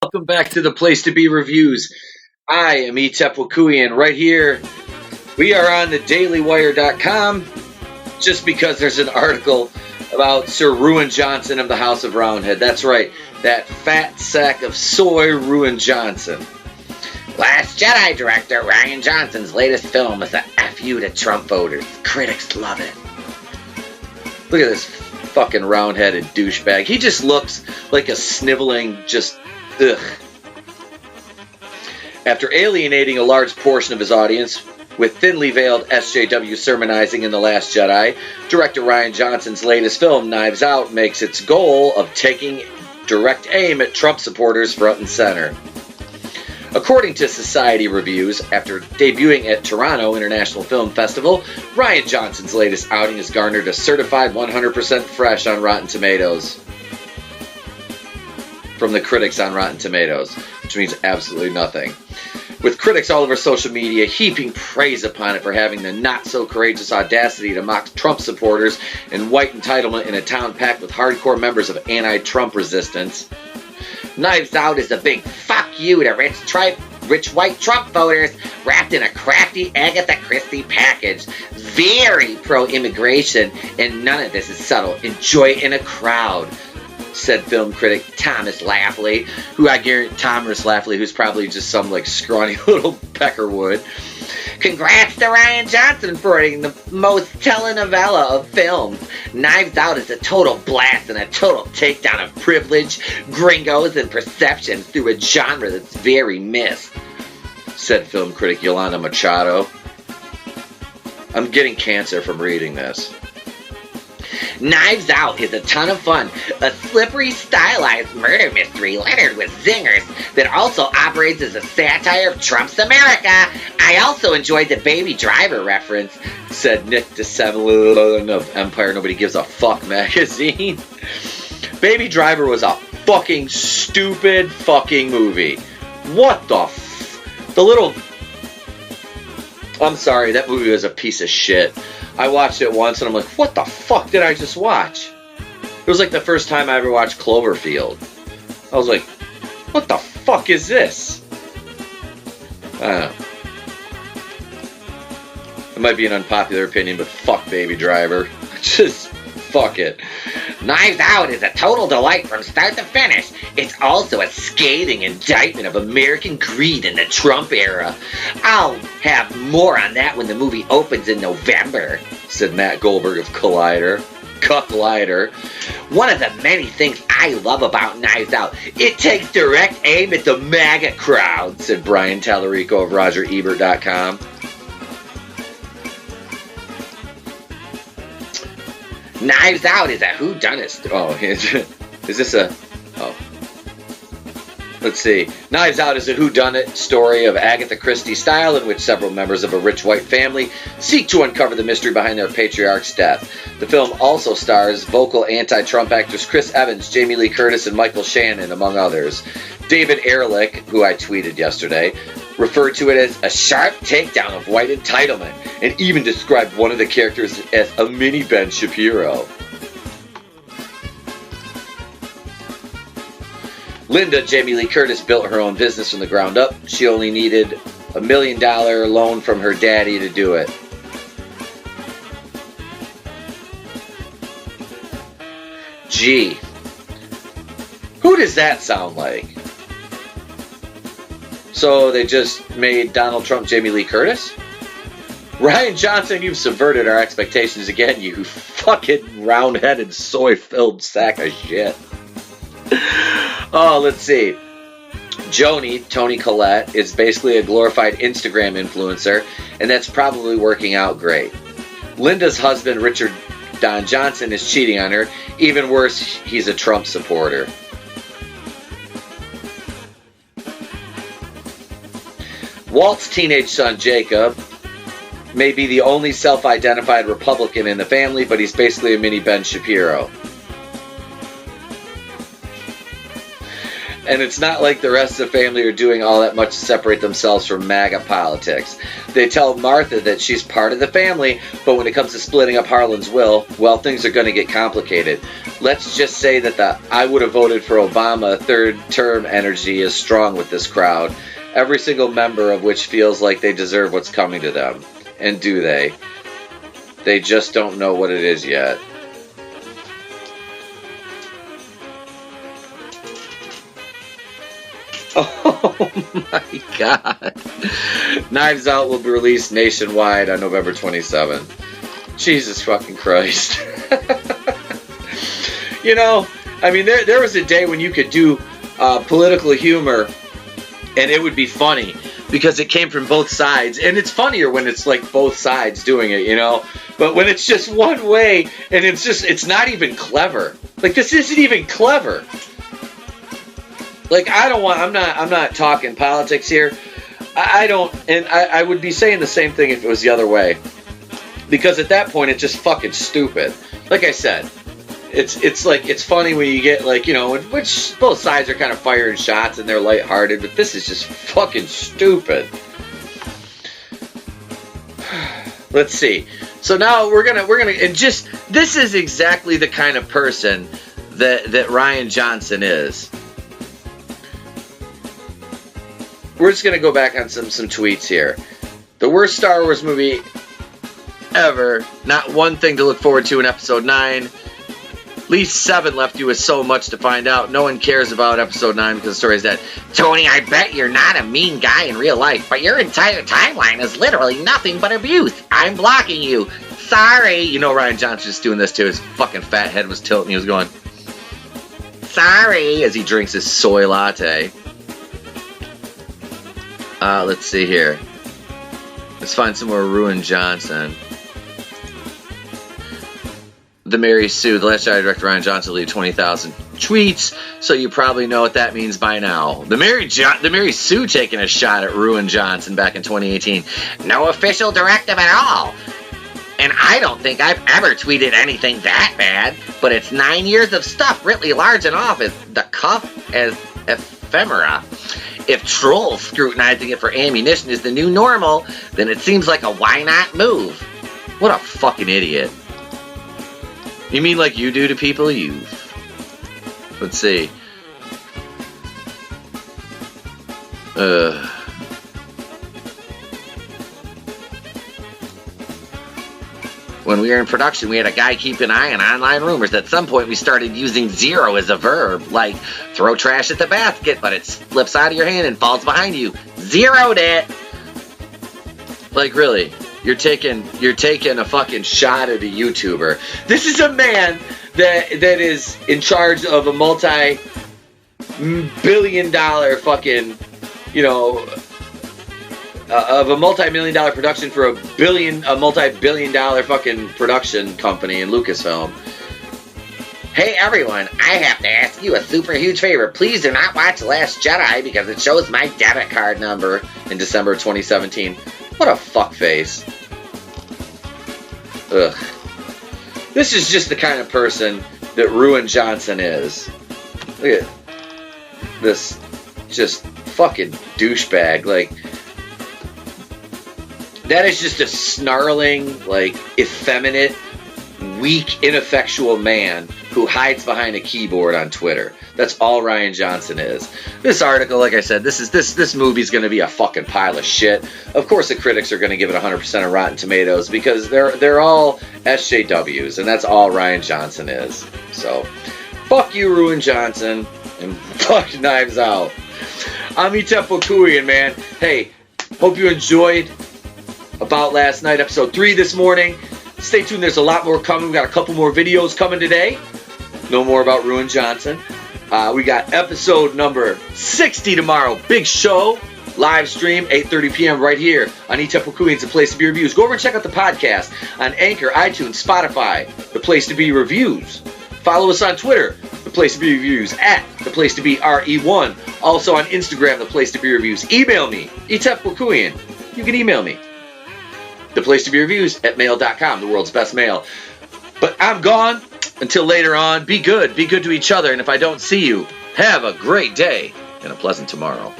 Welcome back to the Place to Be Reviews. I am Etep Wakuian. Right here, we are on the dailywire.com just because there's an article about Sir Ruin Johnson of the House of Roundhead. That's right, that fat sack of soy, Ruin Johnson. Last Jedi director Rian Johnson's latest film is a F you to Trump voters. Critics love it. Look at this fucking round-headed douchebag. He just looks like a sniveling, ugh. After alienating a large portion of his audience with thinly veiled SJW sermonizing in The Last Jedi, director Rian Johnson's latest film, Knives Out, makes its goal of taking direct aim at Trump supporters front and center. According to Society Reviews, after debuting at Toronto International Film Festival, Rian Johnson's latest outing has garnered a certified 100% fresh on Rotten Tomatoes from the critics on Rotten Tomatoes, which means absolutely nothing. With critics all over social media heaping praise upon it for having the not-so-courageous audacity to mock Trump supporters and white entitlement in a town packed with hardcore members of anti-Trump resistance. Knives Out is a big fuck you to rich white Trump voters wrapped in a crafty Agatha Christie package. Very pro-immigration, and none of this is subtle. Enjoy it in a crowd, said film critic Thomas Lafley, who's probably just some scrawny little Peckerwood. Congrats to Rian Johnson for writing the most telenovela of films. Knives Out is a total blast and a total takedown of privilege, gringos, and perceptions through a genre that's very missed, said film critic Yolanda Machado. I'm getting cancer from reading this. Knives Out is a ton of fun. A slippery, stylized murder mystery littered with zingers that also operates as a satire of Trump's America. I also enjoyed the Baby Driver reference, said Nick DeSemolo of Empire Nobody Gives a Fuck magazine. Baby Driver was a fucking stupid fucking movie. What I'm sorry, that movie was a piece of shit. I watched it once and I'm like, what the fuck did I just watch? It was like the first time I ever watched Cloverfield. I was like, what the fuck is this? I don't know. It might be an unpopular opinion, but fuck Baby Driver. Just fuck it. Knives Out is a total delight from start to finish. It's also a scathing indictment of American greed in the Trump era. I'll have more on that when the movie opens in November, said Matt Goldberg of Collider. One of the many things I love about Knives Out, it takes direct aim at the MAGA crowd, said Brian Tallarico of RogerEbert.com. Knives Out is a whodunit. Let's see. Knives Out is a whodunit story of Agatha Christie style in which several members of a rich white family seek to uncover the mystery behind their patriarch's death. The film also stars vocal anti-Trump actors Chris Evans, Jamie Lee Curtis, and Michael Shannon, among others. David Ehrlich, who I tweeted yesterday, referred to it as a sharp takedown of white entitlement and even described one of the characters as a mini Ben Shapiro. Linda, Jamie Lee Curtis, built her own business from the ground up. She only needed $1 million loan from her daddy to do it. Gee, who does that sound like? So they just made Donald Trump Jamie Lee Curtis? Rian Johnson, you've subverted our expectations again, you fucking round-headed, soy-filled sack of shit. Oh, let's see. Joni, Toni Collette, is basically a glorified Instagram influencer, and that's probably working out great. Linda's husband, Richard Don Johnson, is cheating on her. Even worse, he's a Trump supporter. Walt's teenage son, Jacob, may be the only self-identified Republican in the family, but he's basically a mini Ben Shapiro. And it's not like the rest of the family are doing all that much to separate themselves from MAGA politics. They tell Martha that she's part of the family, but when it comes to splitting up Harlan's will, well, things are going to get complicated. Let's just say that the I would have voted for Obama third term energy is strong with this crowd, every single member of which feels like they deserve what's coming to them. And do they? They just don't know what it is yet. Oh my God. Knives Out will be released nationwide on November 27th. Jesus fucking Christ. You know, I mean, there was a day when you could do political humor and it would be funny because it came from both sides. And it's funnier when it's like both sides doing it, you know? But when it's just one way and it's not even clever. Like, this isn't even clever. Like, I'm not talking politics here. I would be saying the same thing if it was the other way. Because at that point, it's just fucking stupid. Like I said, it's like, it's funny when you get, like, you know, which both sides are kind of firing shots and they're lighthearted, but this is just fucking stupid. Let's see. So now we're gonna, and just, this is exactly the kind of person that Ryan Johnson is. We're just going to go back on some tweets here. The worst Star Wars movie ever. Not one thing to look forward to in Episode 9. At least 7 left you with so much to find out. No one cares about Episode 9 because the story is dead. Tony, I bet you're not a mean guy in real life, but your entire timeline is literally nothing but abuse. I'm blocking you. Sorry. You know Ryan Johnson's doing this too. His fucking fat head was tilting. He was going, sorry, as he drinks his soy latte. Let's see here. Let's find some more Ruin Johnson. The Mary Sue, The Last Jedi director Ryan Johnson lead 20,000 tweets, so you probably know what that means by now. The Mary Sue taking a shot at Ruin Johnson back in 2018. No official directive at all. And I don't think I've ever tweeted anything that bad, but it's 9 years of stuff really large and off as the cuff as ephemera. If trolls scrutinizing it for ammunition is the new normal, then it seems like a why not move. What a fucking idiot. You mean like you do to people? You. Let's see. When we were in production, we had a guy keep an eye on online rumors. At some point, we started using zero as a verb, like throw trash at the basket, but it slips out of your hand and falls behind you. Zeroed it. Like, really? You're taking a fucking shot at a YouTuber. This is a man that is in charge of a multi-billion-dollar fucking, you know, of a multi-million-dollar production for a multi-billion-dollar fucking production company in Lucasfilm. Hey everyone, I have to ask you a super huge favor. Please do not watch The Last Jedi because it shows my debit card number. In December 2017. What a fuckface. Ugh. This is just the kind of person that Ruin Johnson is. Look at this just fucking douchebag. Like, that is just a snarling, like, effeminate, weak, ineffectual man who hides behind a keyboard on Twitter. That's all Ryan Johnson is. This article, like I said, this movie's going to be a fucking pile of shit. Of course the critics are going to give it 100% of Rotten Tomatoes because they're all SJWs, and that's all Ryan Johnson is. So, fuck you, Ruin Johnson, and fuck Knives Out. I'm Itepo Kuian, man. Hey, hope you enjoyed About Last Night, episode 3 this morning. Stay tuned, there's a lot more coming. We got a couple more videos coming today. No more about Ruin Johnson. We got episode number 60 tomorrow. Big show. Live stream, 8:30 p.m. right here on Itepo Kuian's The Place to Be Reviews. Go over and check out the podcast on Anchor, iTunes, Spotify, The Place to Be Reviews. Follow us on Twitter, The Place to Be Reviews, at The Place to Be RE1. Also on Instagram, The Place to Be Reviews. Email me, Itepo Kuian. You can email me. The Place to Be Reviews at mail.com, the world's best mail. But I'm gone. Until later on, be good to each other, and if I don't see you, have a great day. and a pleasant tomorrow.